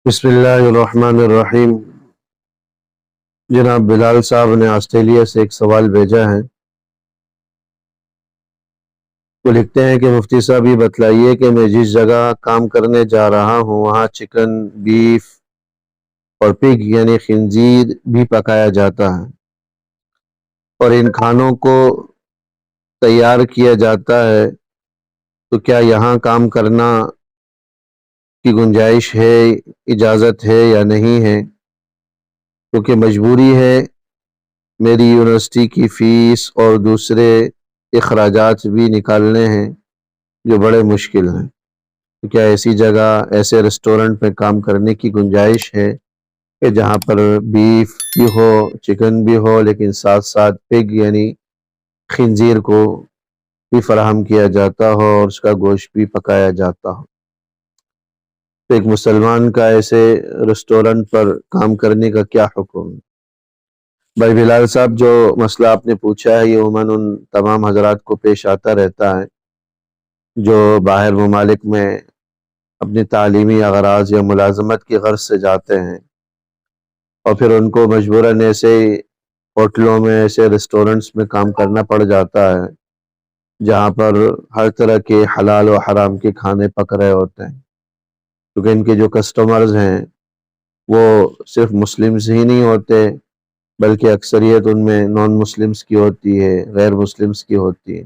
بسم اللہ الرحمن الرحیم۔ جناب بلال صاحب نے آسٹریلیا سے ایک سوال بھیجا ہے۔ وہ لکھتے ہیں کہ مفتی صاحب یہ بتلائیے کہ میں جس جگہ کام کرنے جا رہا ہوں وہاں چکن، بیف اور پگ یعنی خنزیر بھی پکایا جاتا ہے اور ان کھانوں کو تیار کیا جاتا ہے، تو کیا یہاں کام کرنا کی گنجائش ہے، اجازت ہے یا نہیں ہے؟ کیونکہ مجبوری ہے، میری یونیورسٹی کی فیس اور دوسرے اخراجات بھی نکالنے ہیں جو بڑے مشکل ہیں۔ تو کیا ایسی جگہ، ایسے ریسٹورنٹ میں کام کرنے کی گنجائش ہے کہ جہاں پر بیف بھی ہو، چکن بھی ہو، لیکن ساتھ ساتھ پگ یعنی خنزیر کو بھی فراہم کیا جاتا ہو اور اس کا گوشت بھی پکایا جاتا ہو؟ تو ایک مسلمان کا ایسے ریسٹورنٹ پر کام کرنے کا کیا حکم ہے؟ بھائی بلال صاحب، جو مسئلہ آپ نے پوچھا ہے یہ عموماً ان تمام حضرات کو پیش آتا رہتا ہے جو باہر ممالک میں اپنی تعلیمی اغراض یا ملازمت کی غرض سے جاتے ہیں، اور پھر ان کو مجبوراً ایسے ہوٹلوں میں، ایسے ریسٹورنٹس میں کام کرنا پڑ جاتا ہے جہاں پر ہر طرح کے حلال و حرام کے کھانے پک رہے ہوتے ہیں، کیونکہ ان کے جو کسٹمرز ہیں وہ صرف مسلمز ہی نہیں ہوتے بلکہ اکثریت ان میں نان مسلمز کی ہوتی ہے، غیر مسلمز کی ہوتی ہے،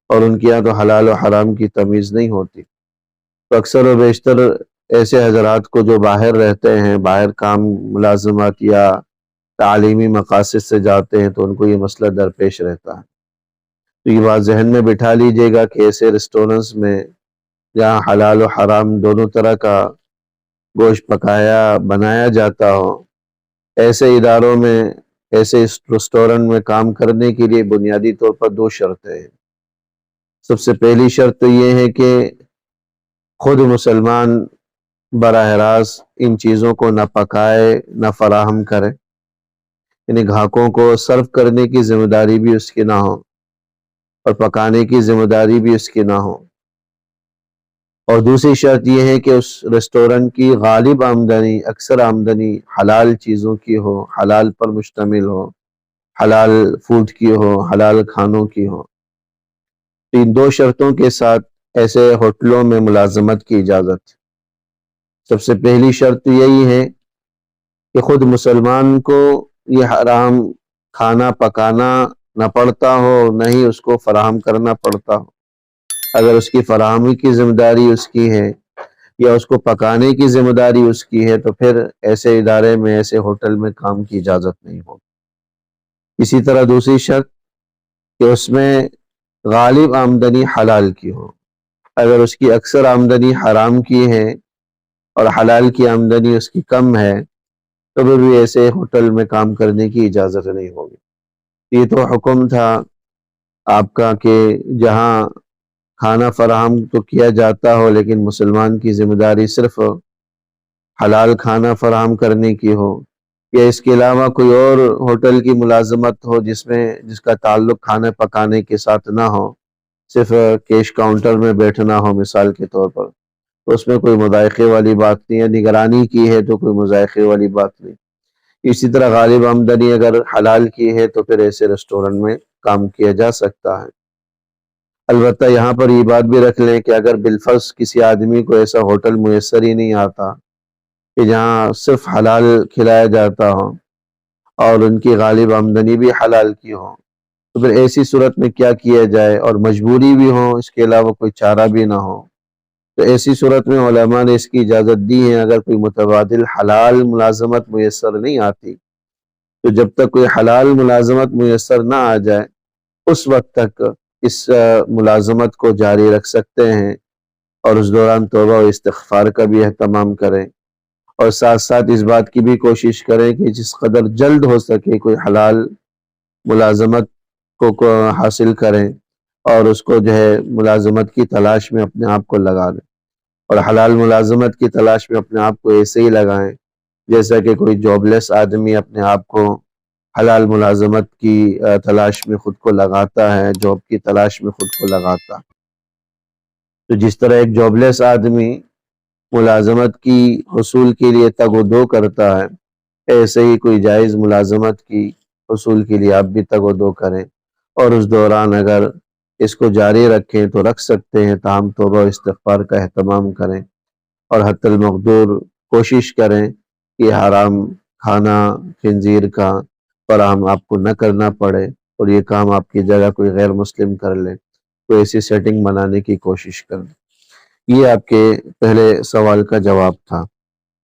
اور ان کے یہاں تو حلال و حرام کی تمیز نہیں ہوتی۔ تو اکثر و بیشتر ایسے حضرات کو جو باہر رہتے ہیں، باہر کام، ملازمت یا تعلیمی مقاصد سے جاتے ہیں، تو ان کو یہ مسئلہ درپیش رہتا ہے۔ تو یہ بات ذہن میں بٹھا لیجئے گا کہ ایسے ریسٹورنٹس میں جہاں حلال و حرام دونوں طرح کا گوشت پکایا بنایا جاتا ہو، ایسے اداروں میں، ایسے ریسٹورنٹ میں کام کرنے کے لیے بنیادی طور پر دو شرطیں ہیں۔ سب سے پہلی شرط تو یہ ہے کہ خود مسلمان براہ راست ان چیزوں کو نہ پکائے نہ فراہم کرے، یعنی گاہکوں کو سرو کرنے کی ذمہ داری بھی اس کی نہ ہو اور پکانے کی ذمہ داری بھی اس کی نہ ہو۔ اور دوسری شرط یہ ہے کہ اس ریسٹورنٹ کی غالب آمدنی، اکثر آمدنی حلال چیزوں کی ہو، حلال پر مشتمل ہو، حلال فوڈ کی ہو، حلال کھانوں کی ہو۔ ان دو شرطوں کے ساتھ ایسے ہوٹلوں میں ملازمت کی اجازت۔ سب سے پہلی شرط یہی ہے کہ خود مسلمان کو یہ حرام کھانا پکانا نہ پڑتا ہو، نہ ہی اس کو فراہم کرنا پڑتا ہو۔ اگر اس کی فراہمی کی ذمہ داری اس کی ہے یا اس کو پکانے کی ذمہ داری اس کی ہے، تو پھر ایسے ادارے میں، ایسے ہوٹل میں کام کی اجازت نہیں ہوگی۔ اسی طرح دوسری شرط کہ اس میں غالب آمدنی حلال کی ہو۔ اگر اس کی اکثر آمدنی حرام کی ہے اور حلال کی آمدنی اس کی کم ہے، تو پھر بھی ایسے ہوٹل میں کام کرنے کی اجازت نہیں ہوگی۔ یہ تو حکم تھا آپ کا کہ جہاں کھانا فراہم تو کیا جاتا ہو لیکن مسلمان کی ذمہ داری صرف حلال کھانا فراہم کرنے کی ہو، یا اس کے علاوہ کوئی اور ہوٹل کی ملازمت ہو جس کا تعلق کھانا پکانے کے ساتھ نہ ہو، صرف کیش کاؤنٹر میں بیٹھنا ہو مثال کے طور پر، تو اس میں کوئی مضائقے والی بات نہیں ہے۔ نگرانی کی ہے تو کوئی مضائقے والی بات نہیں۔ اسی طرح غالب آمدنی اگر حلال کی ہے تو پھر ایسے ریسٹورنٹ میں کام کیا جا سکتا ہے۔ البتہ یہاں پر یہ بات بھی رکھ لیں کہ اگر بالفرض کسی آدمی کو ایسا ہوٹل میسر ہی نہیں آتا کہ جہاں صرف حلال کھلایا جاتا ہو اور ان کی غالب آمدنی بھی حلال کی ہو، تو پھر ایسی صورت میں کیا کیا جائے، اور مجبوری بھی ہو، اس کے علاوہ کوئی چارہ بھی نہ ہو، تو ایسی صورت میں علماء نے اس کی اجازت دی ہے۔ اگر کوئی متبادل حلال ملازمت میسر نہیں آتی، تو جب تک کوئی حلال ملازمت میسر نہ آ جائے اس وقت تک اس ملازمت کو جاری رکھ سکتے ہیں، اور اس دوران توبہ و استغفار کا بھی اہتمام کریں، اور ساتھ ساتھ اس بات کی بھی کوشش کریں کہ جس قدر جلد ہو سکے کوئی حلال ملازمت کو حاصل کریں، اور اس کو جو ہے ملازمت کی تلاش میں اپنے آپ کو لگا دیں، اور حلال ملازمت کی تلاش میں اپنے آپ کو ایسے ہی لگائیں جیسا کہ کوئی جاب لیس آدمی اپنے آپ کو حلال ملازمت کی تلاش میں خود کو لگاتا ہے، جاب کی تلاش میں خود کو لگاتا ہے۔ تو جس طرح ایک جاب لیس آدمی ملازمت کی حصول کے لیے تگ و دو کرتا ہے، ایسے ہی کوئی جائز ملازمت کی حصول کے لیے آپ بھی تگ و دو کریں، اور اس دوران اگر اس کو جاری رکھیں تو رکھ سکتے ہیں، تاہم توبہ و استغفار کا اہتمام کریں اور حتی المقدور کوشش کریں کہ حرام کھانا خنزیر کا فراہم آپ کو نہ کرنا پڑے، اور یہ کام آپ کی جگہ کوئی غیر مسلم کر لے، تو ایسی سیٹنگ بنانے کی کوشش کریں۔ یہ آپ کے پہلے سوال کا جواب تھا۔